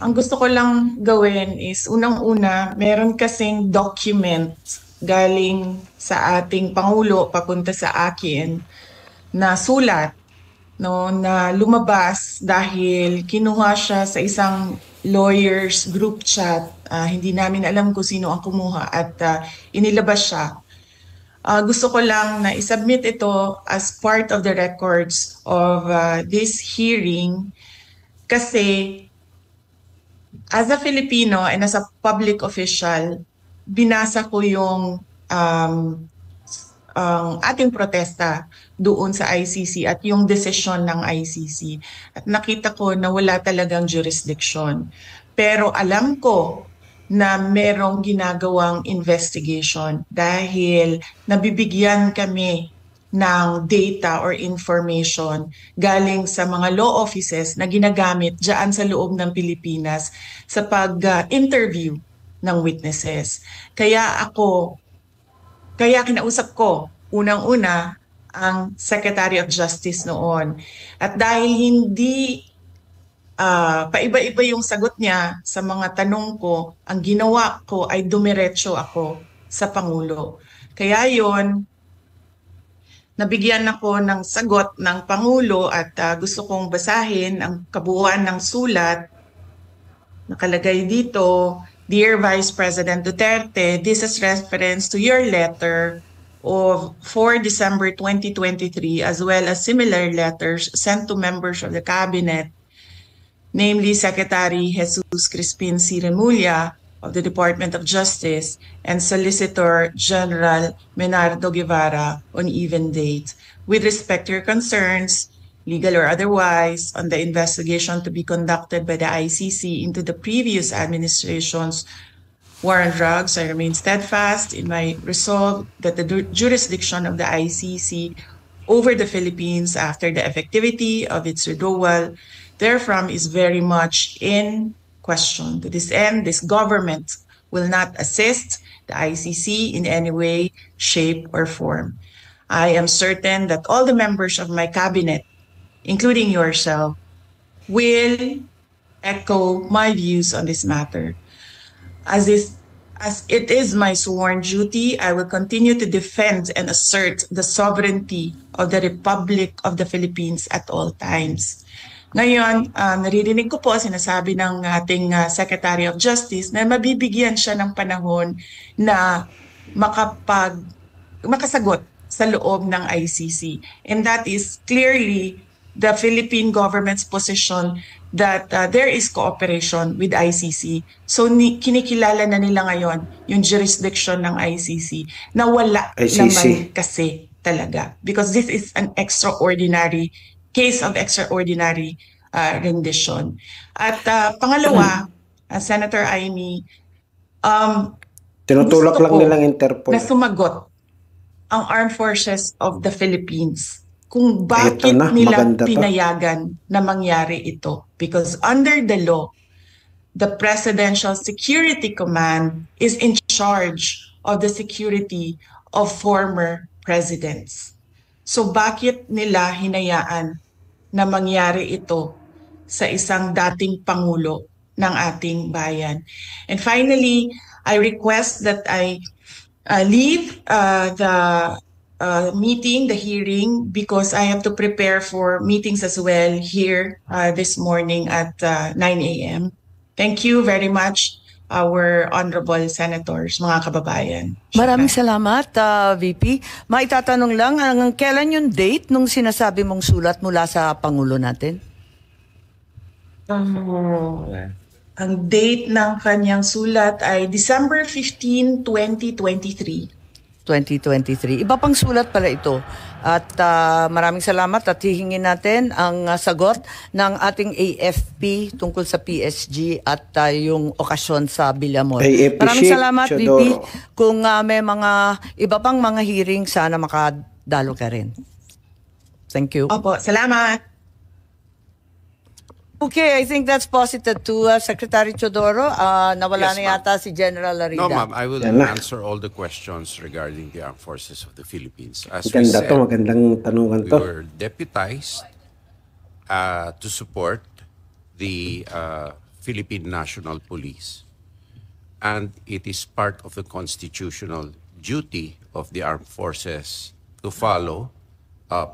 Ang gusto ko lang gawin is unang-una, meron kasing document galing sa ating Pangulo papunta sa akin na sulat no na lumabas dahil kinuha siya sa isang lawyers group chat. Hindi namin alam kung sino ang kumuha at inilabas siya. Gusto ko lang na isubmit ito as part of the records of this hearing kasi as a Filipino and as a public official, binasa ko yung ang ating protesta doon sa ICC at yung desisyon ng ICC. At nakita ko na wala talagang jurisdiction. Pero alam ko na merong ginagawang investigation dahil nabibigyan kami ng data or information galing sa mga law offices na ginagamit dyan sa loob ng Pilipinas sa pag-interview ng witnesses. Kaya kinausap ko unang-una ang Secretary of Justice noon. At dahil hindi paiba-iba yung sagot niya sa mga tanong ko, ang ginawa ko ay dumiretso ako sa Pangulo. Kaya yon, nabigyan ako ng sagot ng Pangulo at gusto kong basahin ang kabuuan ng sulat. Nakalagay dito, Dear Vice President Duterte, this is reference to your letter of 4 December 2023 as well as similar letters sent to members of the Cabinet, namely Secretary Jesus Crispin C. Remulla of the Department of Justice and Solicitor General Menardo Guevara on even date. With respect to your concerns, legal or otherwise, on the investigation to be conducted by the ICC into the previous administration's war on drugs, I remain steadfast in my resolve that the jurisdiction of the ICC over the Philippines after the effectivity of its withdrawal therefrom is very much in question. To this end, this government will not assist the ICC in any way, shape, or form. I am certain that all the members of my cabinet, including yourself, will echo my views on this matter. As it is my sworn duty, I will continue to defend and assert the sovereignty of the Republic of the Philippines at all times. Ngayon, naririnig ko po sinasabi ng ating Secretary of Justice na mabibigyan siya ng panahon na makasagot sa loob ng ICC. And that is clearly the Philippine government's position that there is cooperation with ICC. So kinikilala na nila ngayon yung jurisdiction ng ICC na wala naman kasi talaga. Because this is an extraordinary case of extraordinary rendition. At pangalawa, Senator Amy, tinutulak lang nilang Interpol na sumagot ang Armed Forces of the Philippines kung bakit nila pinayagan na mangyari ito. Because under the law, the Presidential Security Command is in charge of the security of former presidents. So bakit nila hinayaan na mangyari ito sa isang dating Pangulo ng ating bayan? And finally, I request that I leave the meeting, the hearing, because I have to prepare for meetings as well here this morning at 9 a.m. Thank you very much, our honorable senators, mga kababayan. Maraming salamat, VP. Maitatanong lang, kailan yung date nung sinasabi mong sulat mula sa Pangulo natin? Ang date ng kanyang sulat ay December 15, 2023. 2023. Iba pang sulat pala ito. At maraming salamat at hihingin natin ang sagot ng ating AFP tungkol sa PSG at yung okasyon sa Villamor. Maraming salamat, VP. Kung may mga iba pang mga hearing, sana makadalo ka rin. Thank you. Opo, salamat. Okay, I think that's posited to Secretary Teodoro. Nawala Yes, na yata si General Larida. No, ma'am. I will answer all the questions regarding the Armed Forces of the Philippines. As we said, magandang tanungan we to. were deputized to support the Philippine National Police. And it is part of the constitutional duty of the armed forces to follow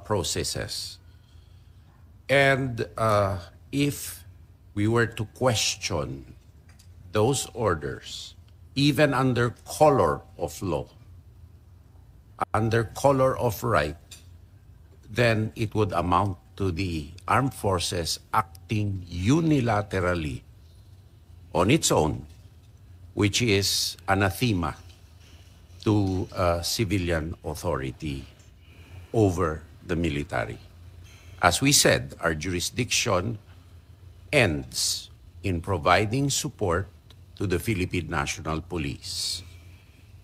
processes. And if we were to question those orders, even under color of law, under color of right, then it would amount to the armed forces acting unilaterally on its own, which is anathema to civilian authority over the military. As we said, our jurisdiction ends in providing support to the Philippine National Police.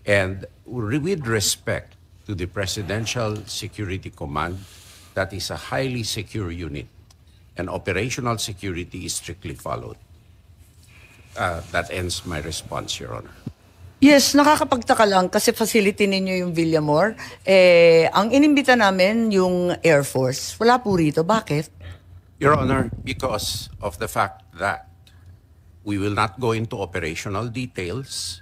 And with respect to the Presidential Security Command, that is a highly secure unit, and operational security is strictly followed. That ends my response, Your Honor. Yes, nakakapagtaka lang kasi facility ninyo yung Villamor. Ang inimbita namin yung Air Force. Wala po rito. Bakit? Your Honor, because of the fact that we will not go into operational details,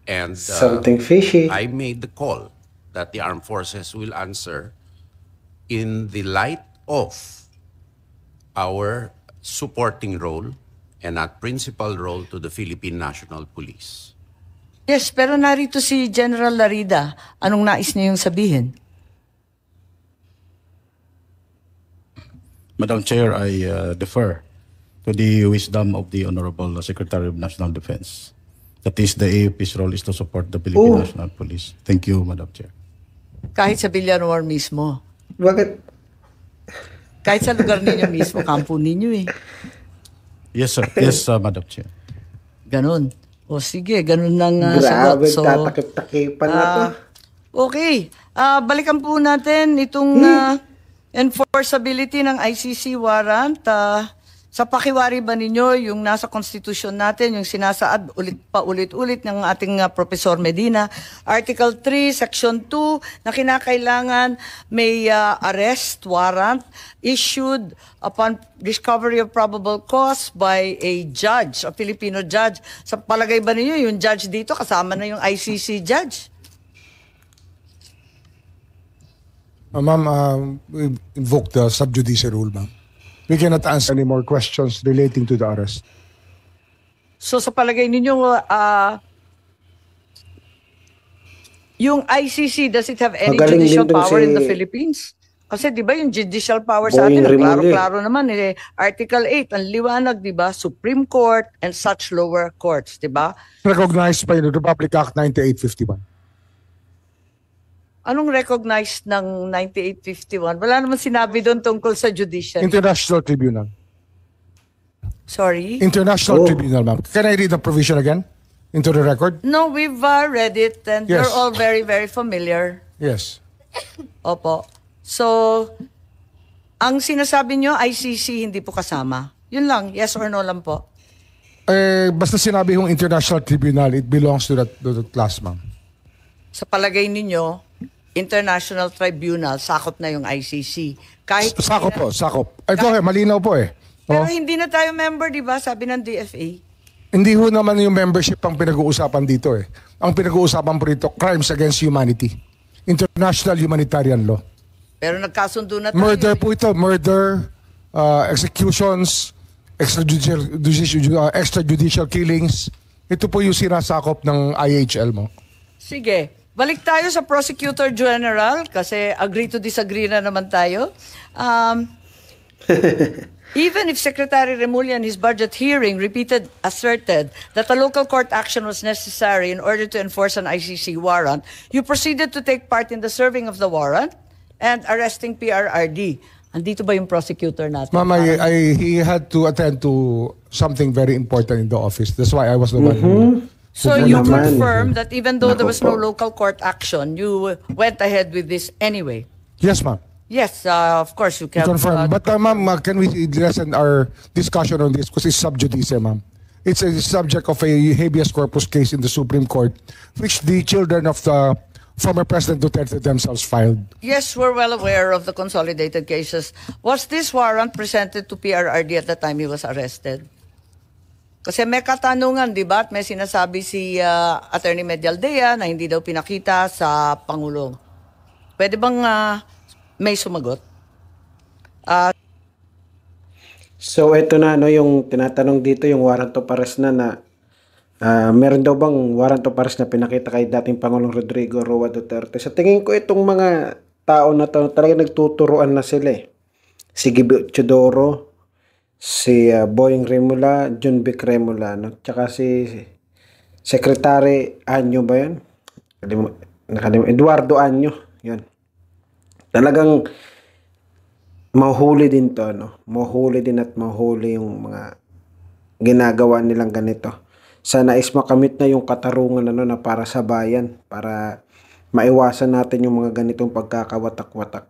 and Something fishy. I made the call that the armed forces will answer in the light of our supporting role and not principal role to the Philippine National Police. Yes, pero narito si General Larida. Anong nais niyo yung sabihin? Madam Chair, I defer to the wisdom of the Honorable Secretary of National Defense. That is, the AFP's role is to support the Philippine National Police. Thank you, Madam Chair. Kahit sa Villamor mismo. Bakit? Kahit sa lugar ninyo mismo, kampo ninyo eh. Yes, sir. Yes, Madam Chair. Ganon. O sige, ganun lang Grabe, sagot. So, tatakip-takipan na to. okay. Balikan po natin itong enforceability ng ICC warrant. Sa pakiwari ba ninyo yung nasa constitution natin, yung sinasaad ulit-ulit ng ating Professor Medina, Article 3, Section 2, na kinakailangan may arrest warrant issued upon discovery of probable cause by a judge, a Filipino judge. Sa palagay ba ninyo, yung judge dito kasama na yung ICC judge? Ma'am, we invoke the sub judice rule, ma'am. We cannot answer any more questions relating to the arrest. So sa palagay ninyo, yung ICC, does it have any Magaling judicial din dun power in the si- Philippines? Kasi di ba yung judicial power sa Boying atin, Rimulya. klaro-klaro naman. Article 8, ang liwanag, di ba? Supreme Court and such lower courts, di ba? Recognized by the Republic Act 9851. Anong recognized ng 9851? Wala naman sinabi doon tungkol sa judicial. International Tribunal. Sorry? International Tribunal, ma'am. Can I read the provision again into the record? No, we've read it and Yes. you're all very, very familiar. Yes. Opo. So, ang sinasabi nyo, ICC hindi po kasama. Yun lang, yes or no lang po. Basta sinabi yung International Tribunal, it belongs to that class, ma'am. Sa palagay ninyo, International Tribunal, sakop na yung ICC. Kahit Sakop po, sakop. Ito, malinaw po eh. Pero Oh. hindi na tayo member, di ba? Sabi ng DFA. Hindi ho naman yung membership ang pinag-uusapan dito eh. Ang pinag-uusapan po rito, crimes against humanity. International humanitarian law. Pero nagkasundo na tayo. Murder po ito, murder, executions, extrajudicial killings. Ito po yung sinasakop ng IHL mo. Sige. Balik tayo sa Prosecutor General kasi agree to disagree na naman tayo. Even if Secretary Remulla in his budget hearing asserted that a local court action was necessary in order to enforce an ICC warrant, you proceeded to take part in the serving of the warrant and arresting PRRD. Andito ba yung prosecutor natin? Ma'am, he had to attend to something very important in the office. That's why I was the one who... So you naman. confirm that even though there was no Naku po. local court action, you went ahead with this anyway? Yes, ma'am. Yes, of course you can. Confirm. But ma'am, can we lessen our discussion on this because it's sub judice, ma'am. It's a subject of a habeas corpus case in the Supreme Court, which the children of the former President Duterte themselves filed. Yes, we're well aware of the consolidated cases. Was this warrant presented to PRRD at the time he was arrested? Kasi may katanungan, di ba? At may sinasabi si Attorney Medialdea na hindi daw pinakita sa Pangulo. Pwede bang may sumagot? So ito na yung tinatanong dito, yung warrant of arrest na meron daw bang warrant of arrest na pinakita kay dating Pangulong Rodrigo Roa Duterte. Sa tingin ko itong mga tao na to talaga nagtuturuan na sila eh. Si Gibo Chodoro, si Boying Remula, John Vic Remula, tsaka si Secretary Anyo ba yun? Eduardo Anyo, yun. Talagang mahuhuli din to, mahuhuli din at mahuhuli yung mga ginagawa nilang ganito. Sana is makamit na yung katarungan na para sa bayan, para maiwasan natin yung mga ganitong pagkakawatak-watak.